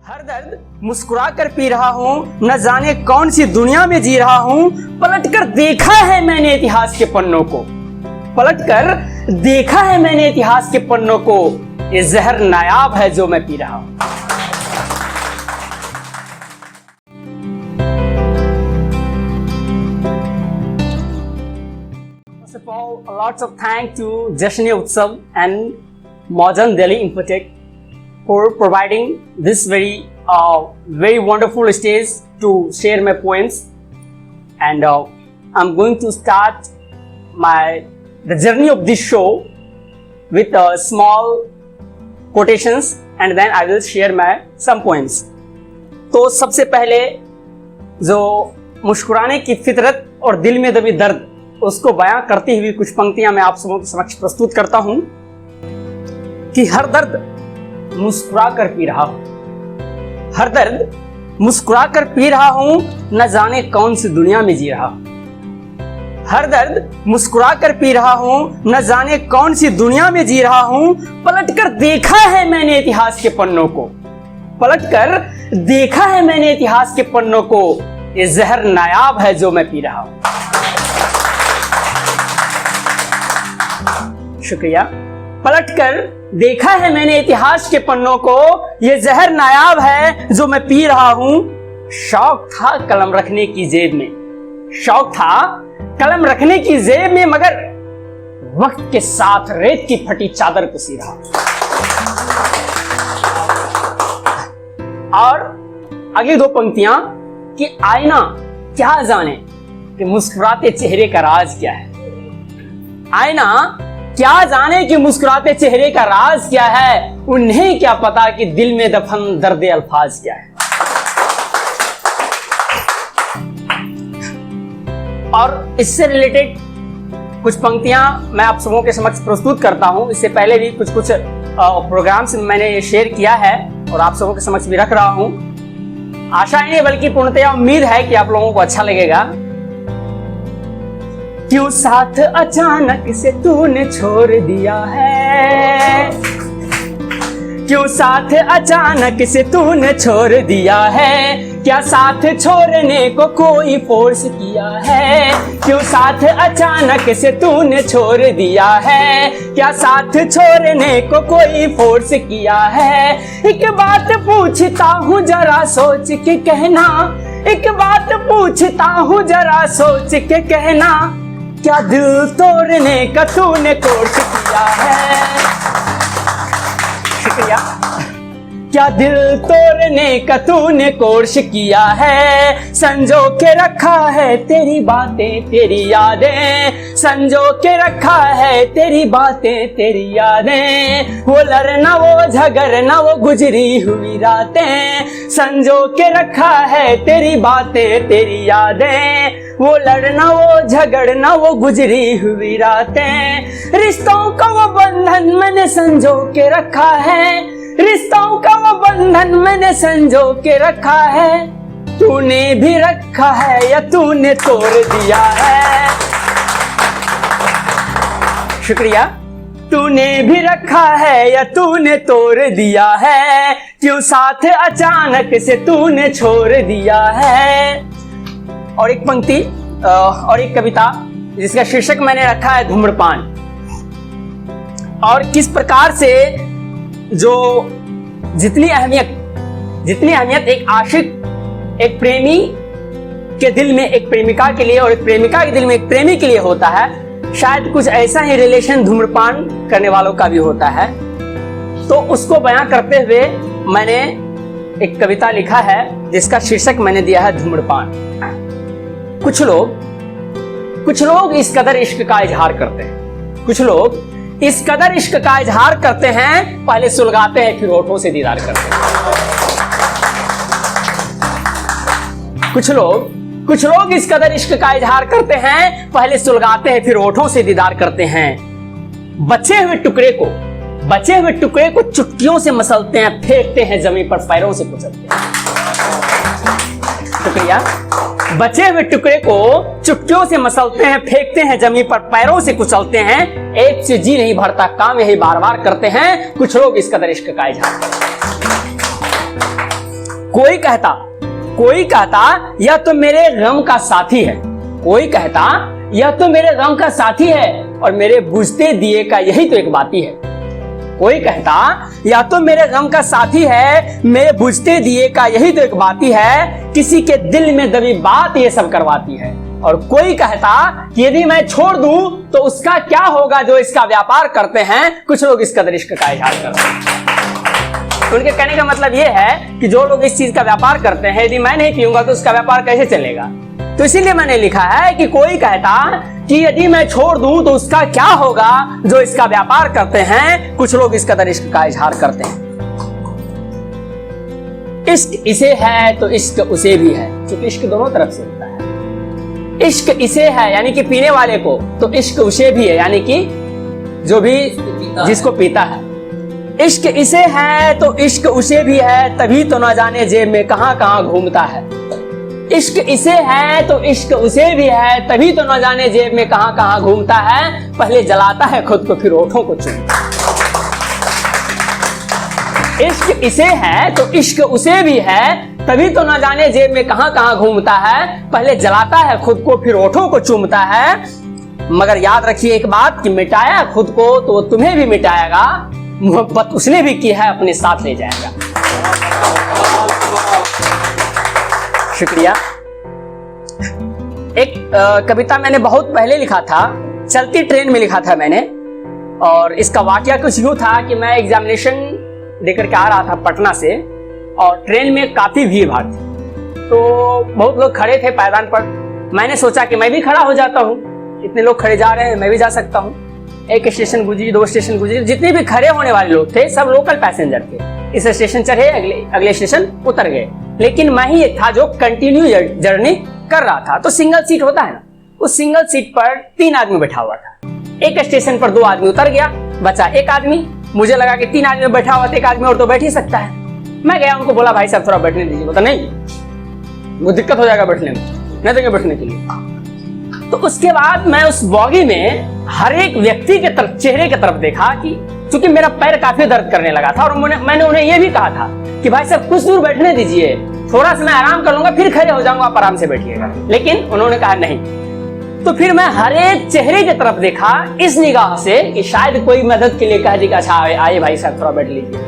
हर दर्द मुस्कुरा कर पी रहा हूँ, न जाने कौन सी दुनिया में जी रहा हूँ। पलट कर देखा है मैंने इतिहास के पन्नों को, पलट कर देखा है मैंने इतिहास के पन्नों को। ये जहर नायाब है जो मैं पी रहा हूँ। First of all, lots of thanks to Jashn Utsav and Modern Delhi Infotech for providing this very wonderful stage to share my poems. And I'm going to start the journey of this show with small quotations, and then I will share my some poems. तो सबसे पहले जो मुस्कुराने की फितरत और दिल में दबी दर्द, उसको बयां करती हुई कुछ पंक्तियां मैं आप सबों के समक्ष प्रस्तुत करता हूं कि हर दर्द मुस्कुरा कर पी रहा हूं, हर दर्द मुस्कुरा कर पी रहा हूं, न जाने कौन सी दुनिया में जी रहा हूं। हर दर्द मुस्कुरा कर पी रहा हूं, न जाने कौन सी दुनिया में जी रहा हूं। पलट कर देखा है मैंने इतिहास के पन्नों को, पलट कर देखा है मैंने इतिहास के पन्नों को। ये जहर नायाब है जो मैं पी रहा हूं। शुक्रिया। पलटकर देखा है मैंने इतिहास के पन्नों को, ये जहर नायाब है जो मैं पी रहा हूं। शौक था कलम रखने की जेब में, शौक था कलम रखने की जेब में, मगर वक्त के साथ रेत की फटी चादर को सी रहा। और अगली दो पंक्तियां कि आईना क्या जाने कि मुस्कुराते चेहरे का राज क्या है। आईना क्या जाने कि मुस्कुराते चेहरे का राज क्या है, उन्हें क्या पता कि दिल में दफन दर्द अल्फाज क्या है। और इससे रिलेटेड कुछ पंक्तियां मैं आप सबों के समक्ष प्रस्तुत करता हूं। इससे पहले भी कुछ प्रोग्राम्स मैंने शेयर किया है और आप सबों के समक्ष भी रख रहा हूं। आशा ही नहीं बल्कि पूर्णतया उम्मीद है कि आप लोगों को अच्छा लगेगा। क्यों साथ अचानक से तूने छोड़ दिया है, क्यों साथ अचानक से तूने छोड़ दिया है, क्या साथ छोड़ने को कोई फोर्स किया है। क्यों साथ अचानक से तूने छोड़ दिया है, क्या साथ छोड़ने को कोई फोर्स किया है। एक बात पूछता हूँ जरा सोच के कहना, एक बात पूछता हूँ जरा सोच के कहना, क्या दिल तोड़ने का तूने कोर्स किया है। शुक्रिया। क्या दिल तोड़ने का तूने कोर्स किया है, संजो के रखा है तेरी बातें तेरी यादें, संजो के रखा है तेरी बातें तेरी यादें। वो लड़ना वो झगड़ना वो गुजरी हुई रातें, संजो के रखा है तेरी बातें तेरी यादें। वो लड़ना वो झगड़ना वो गुजरी हुई रातें। रिश्तों का वो बंधन मैंने संजो के रखा है, रिश्तों का वो बंधन मैंने संजो के रखा है। तूने भी रखा है या तूने तोड़ दिया है। शुक्रिया। तूने भी रखा है या तूने तोड़ दिया है, क्यों साथ अचानक से तूने छोड़ दिया है। और एक पंक्ति और एक कविता जिसका शीर्षक मैंने रखा है धूम्रपान। और किस प्रकार से जो जितनी अहमियत एक आशिक एक प्रेमी के दिल में एक प्रेमिका के लिए और एक प्रेमिका के दिल में एक प्रेमी के लिए होता है, शायद कुछ ऐसा ही रिलेशन धूम्रपान करने वालों का भी होता है। तो उसको बयां करते हुए मैंने एक कविता लिखा है जिसका शीर्षक मैंने दिया है धूम्रपान। कुछ लोग इस कदर इश्क का इजहार करते हैं, कुछ लोग इस कदर इश्क का इजहार करते हैं, पहले सुलगाते हैं फिर होठों से दीदार करते हैं। कुछ लोग इस कदर इश्क का इजहार करते हैं, पहले सुलगाते हैं फिर होठों से दीदार करते हैं। बचे हुए टुकड़े को चुटकियों से मसलते हैं, फेंकते हैं जमीन पर पैरों से कुचलते हैं। शुक्रिया। बचे हुए टुकड़े को चुटकियों से मसलते हैं, फेंकते हैं जमीन पर पैरों से कुचलते हैं। एक से जी नहीं भरता काम यही बार बार करते हैं, कुछ लोग इस कदर इश्क का इजहार करते हैं। कोई कहता यह तो मेरे गम का साथी है, कोई कहता यह तो मेरे गम का साथी है, और मेरे बुझते दिए का यही तो एक बाती है। कोई कहता या तो मेरे गम का साथी है, मेरे बुझते दिए का यही तो एक बाती है, किसी के दिल में दबी बात ये सब करवाती है। और कोई कहता कि यदि मैं छोड़ दूं तो उसका क्या होगा जो इसका व्यापार करते हैं, कुछ लोग इस कदर इश्क का इजहार करते हैं। उनके कहने का मतलब ये है कि जो लोग इस चीज का व्यापार करते हैं, यदि मैं नहीं पीऊंगा तो उसका व्यापार कैसे चलेगा। तो इसीलिए मैंने लिखा है कि कोई कहता कि यदि मैं छोड़ दूं तो उसका क्या होगा जो इसका व्यापार करते हैं, कुछ लोग इस कदर इश्क का इजहार करते हैं। इश्क इसे है तो इश्क उसे भी है, क्योंकि इश्क दोनों तरफ से होता है। इश्क इसे है यानी कि पीने वाले को, तो इश्क उसे भी है यानी कि जो भी जिसको पीता है। इश्क इसे है तो इश्क उसे भी है, तभी तो न जाने जेब में कहां कहां घूमता है। इश्क इसे है तो इश्क उसे भी है, तभी तो न जाने जेब में कहां कहां घूमता है, पहले जलाता है खुद को फिर होठों को चूमता है। इश्क इसे है तो इश्क उसे भी है, तभी तो न जाने जेब में कहां कहां घूमता है, पहले जलाता है खुद को फिर होठों को चूमता है। मगर याद रखिए एक बात कि मिटाया खुद को तो वो तुम्हें भी मिटाएगा, मोहब्बत उसने भी की है अपने साथ ले जाएगा। शुक्रिया। एक कविता मैंने बहुत पहले लिखा था, चलती ट्रेन में लिखा था मैंने, और इसका वाकया कुछ यूं था कि मैं एग्जामिनेशन देकर के आ रहा था पटना से, और ट्रेन में काफी भीड़ भाड़ थी, तो बहुत लोग खड़े थे पायदान पर। मैंने सोचा कि मैं भी खड़ा हो जाता हूँ, इतने लोग खड़े जा रहे हैं मैं भी जा सकता हूँ। एक स्टेशन गुजरी, 2 स्टेशन गुजरी, जितने भी खड़े होने वाले लोग थे सब लोकल पैसेंजर थे। इस स्टेशन चढ़े, अगले स्टेशन उतर गए, लेकिन मैं ही एक था जो कंटिन्यू जर्नी कर रहा था। तो सिंगल सीट होता है ना, उस सिंगल सीट पर 3 आदमी बैठा हुआ था। एक स्टेशन पर 2 आदमी उतर गया, बचा 1 आदमी। मुझे लगा कि 3 आदमी बैठा हुआ था, 1 आदमी और तो बैठ ही सकता है। मैं गया, उनको बोला भाई साहब थोड़ा बैठने दीजिए। बोला नहीं, वो दिक्कत हो जाएगा बैठने में, नहीं देंगे बैठने के लिए। तो उसके बाद मैं उस बॉगी में हर एक व्यक्ति के तरफ, चेहरे की तरफ देखा कि चूंकि मेरा पैर काफी दर्द करने लगा था, और मैंने उन्हें यह भी कहा था कि भाई साहब कुछ दूर बैठने दीजिए, थोड़ा सा मैं आराम कर लूंगा फिर खड़े हो जाऊंगा, आप आराम से बैठिएगा। लेकिन उन्होंने कहा नहीं। तो फिर मैं हर एक चेहरे की तरफ देखा इस निगाह से कि शायद कोई मदद के लिए कह देगा, अच्छा आइए भाई साहब थोड़ा बैठ लीजिए,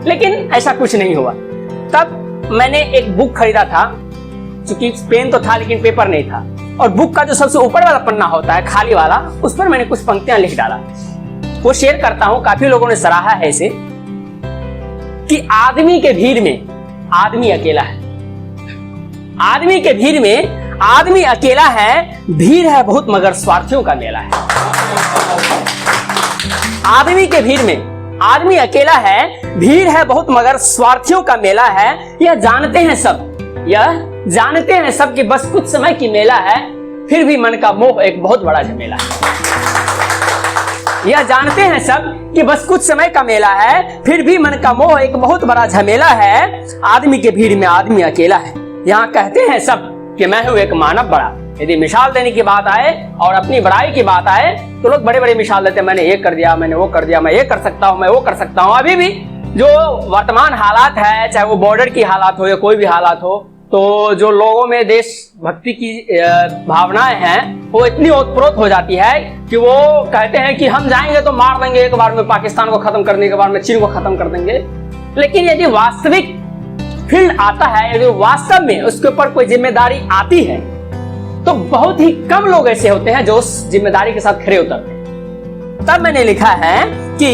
लेकिन ऐसा कुछ नहीं हुआ। तब मैंने एक बुक खरीदा था, चूंकि पेन तो था लेकिन पेपर नहीं था, और बुक का जो सबसे ऊपर वाला पन्ना होता है खाली वाला, उस पर मैंने कुछ पंक्तियां लिख डाला। वो शेयर करता हूं, काफी लोगों ने सराहा है इसे, कि आदमी के भीड़ में आदमी अकेला है। आदमी के भीड़ में आदमी अकेला है, भीड़ है बहुत मगर स्वार्थियों का मेला है। आदमी के भीड़ में आदमी अकेला है, भीड़ है बहुत मगर स्वार्थियों का मेला है। यह जानते हैं सब, यह जानते हैं सब कि बस कुछ समय की मेला है, फिर भी मन का मोह एक बहुत बड़ा झमेला है। यह जानते हैं सब कि बस कुछ समय का मेला है, फिर भी मन का मोह एक बहुत बड़ा झमेला है। आदमी के भीड़ में आदमी अकेला है। यहाँ कहते हैं सब कि मैं हूं एक मानव बड़ा। यदि मिसाल देने की बात आए और अपनी बड़ाई की बात आए तो लोग बड़े बड़े मिसाल देते हैं, मैंने ये कर दिया, मैंने वो कर दिया, मैं ये कर सकता हूँ, मैं वो कर सकता हूँ। अभी भी जो वर्तमान हालात है, चाहे वो बॉर्डर की हालात हो या कोई भी हालात हो, तो जो लोगों में देशभक्ति की भावनाएं हैं वो इतनी ओतप्रोत हो जाती है कि वो कहते हैं कि हम जाएंगे तो मार देंगे एक बार में, पाकिस्तान को खत्म करने के बाद में चीन को खत्म कर देंगे। लेकिन यदि वास्तविक फील्ड आता है, यदि वास्तव में उसके ऊपर कोई जिम्मेदारी आती है, तो बहुत ही कम लोग ऐसे होते हैं जो उस जिम्मेदारी के साथ खड़े उतरते हैं। तब मैंने लिखा है कि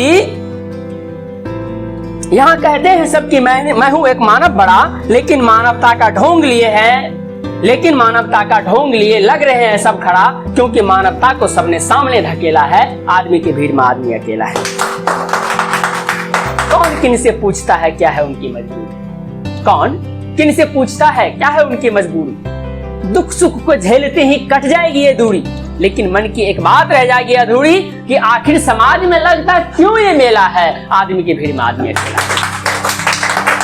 यहाँ कहते हैं सब कि मैं हूं एक मानव बड़ा, लेकिन मानवता का ढोंग लिए है, लेकिन मानवता का ढोंग लिए लग रहे हैं सब खड़ा, क्योंकि मानवता को सबने सामने धकेला है। आदमी की भीड़ में आदमी अकेला है। कौन किन से पूछता है क्या है उनकी मजबूरी? कौन किन से पूछता है क्या है उनकी मजबूरी? दुख सुख को झेलते ही कट जाएगी ये दूरी, लेकिन मन की एक बात रह जाएगी अधूरी कि आखिर समाज में लगता क्यों ये मेला है, आदमी की भीड़ में आदमी अकेला है।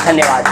धन्यवाद।